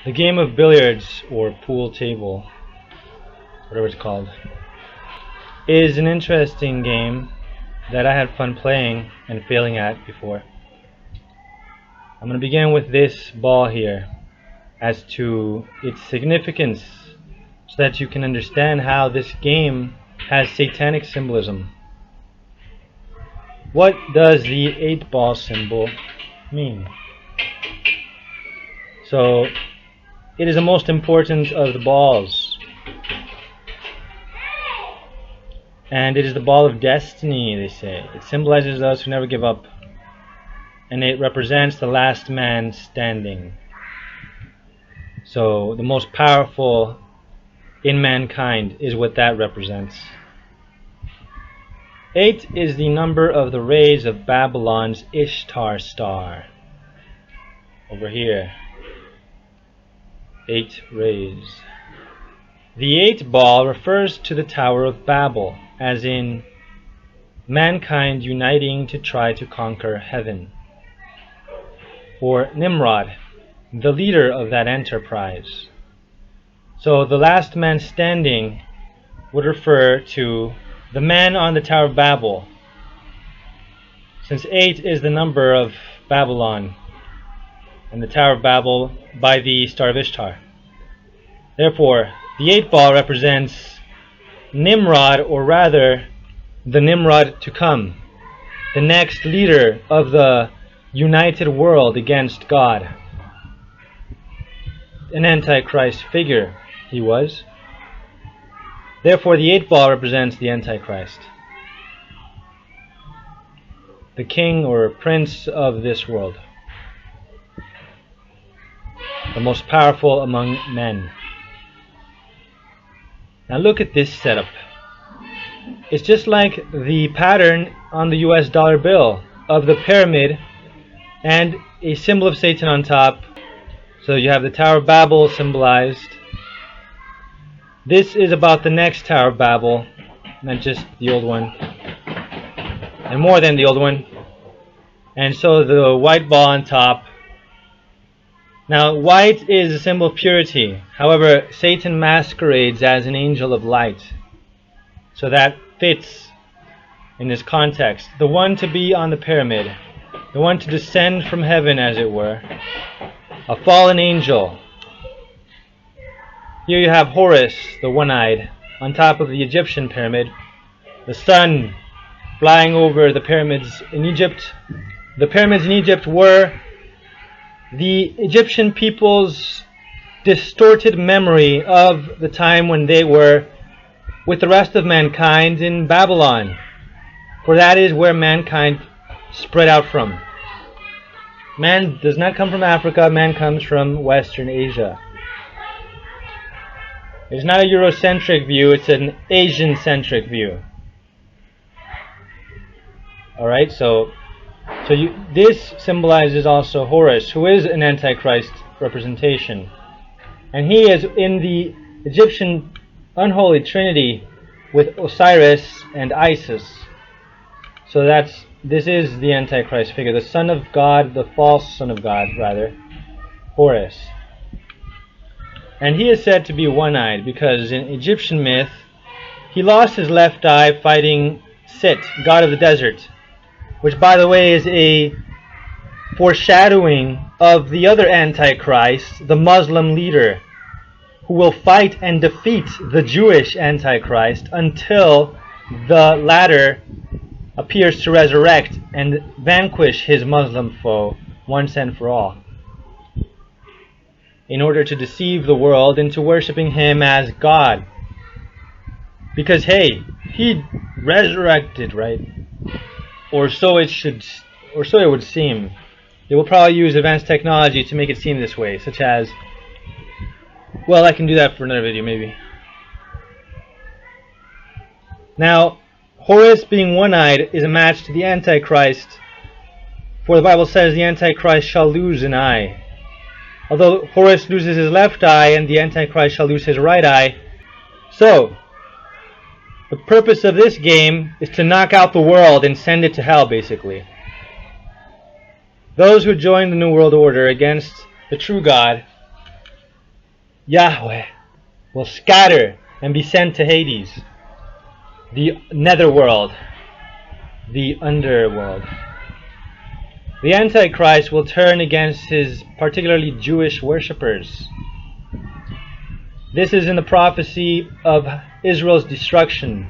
The game of billiards, or pool table, whatever it's called, is an interesting game that I had fun playing and failing at before. I'm going to begin with this ball here as to its significance so that you can understand how this game has satanic symbolism. What does the 8-ball symbol mean? So, it is the most important of the balls. And it is the ball of destiny, they say. It symbolizes those who never give up. And it represents the last man standing. So, the most powerful in mankind is what that represents. 8 is the number of the rays of Babylon's Ishtar star. Over here. 8 rays. The 8 ball refers to the Tower of Babel, as in mankind uniting to try to conquer heaven. Or Nimrod, the leader of that enterprise. So the last man standing would refer to the man on the Tower of Babel, since 8 is the number of Babylon and the Tower of Babel by the Star of Ishtar. Therefore, the 8 ball represents Nimrod, or rather, the Nimrod to come, the next leader of the united world against God. An Antichrist figure he was. Therefore, the 8 ball represents the Antichrist, the king or prince of this world, the most powerful among men. Now look at this setup. It's just like the pattern on the US dollar bill of the pyramid and a symbol of Satan on top. So you have the Tower of Babel symbolized. This is about the next Tower of Babel, not just the old one, and more than the old one. And so the white ball on top. Now, white is a symbol of purity. However, Satan masquerades as an angel of light. So that fits in this context. The one to be on the pyramid, the one to descend from heaven, as it were, a fallen angel. Here you have Horus, the one-eyed, on top of the Egyptian pyramid, the sun flying over the pyramids in Egypt. The pyramids in Egypt were the Egyptian people's distorted memory of the time when they were with the rest of mankind in Babylon, for that is where mankind spread out from. Man does not come from Africa, man comes from Western Asia. It's not a Eurocentric view, it's an Asian-centric view. Alright, so this symbolizes also Horus, who is an Antichrist representation. And he is in the Egyptian unholy trinity with Osiris and Isis. So this is the Antichrist figure, the son of God, the false son of God, rather, Horus. And he is said to be one-eyed because in Egyptian myth, he lost his left eye fighting Sit, god of the desert, which, by the way, is a foreshadowing of the other Antichrist, the Muslim leader, who will fight and defeat the Jewish Antichrist until the latter appears to resurrect and vanquish his Muslim foe once and for all, in order to deceive the world into worshipping him as God. Because, hey, he resurrected, right? Or so it would seem. They will probably use advanced technology to make it seem this way, such as, well, I can do that for another video, maybe. Now, Horus being one-eyed is a match to the Antichrist, for the Bible says the Antichrist shall lose an eye. Although Horus loses his left eye and the Antichrist shall lose his right eye. So, the purpose of this game is to knock out the world and send it to hell, basically. Those who join the New World Order against the true God Yahweh will scatter and be sent to Hades, the netherworld, the underworld. The Antichrist will turn against his particularly Jewish worshippers. This is in the prophecy of Israel's destruction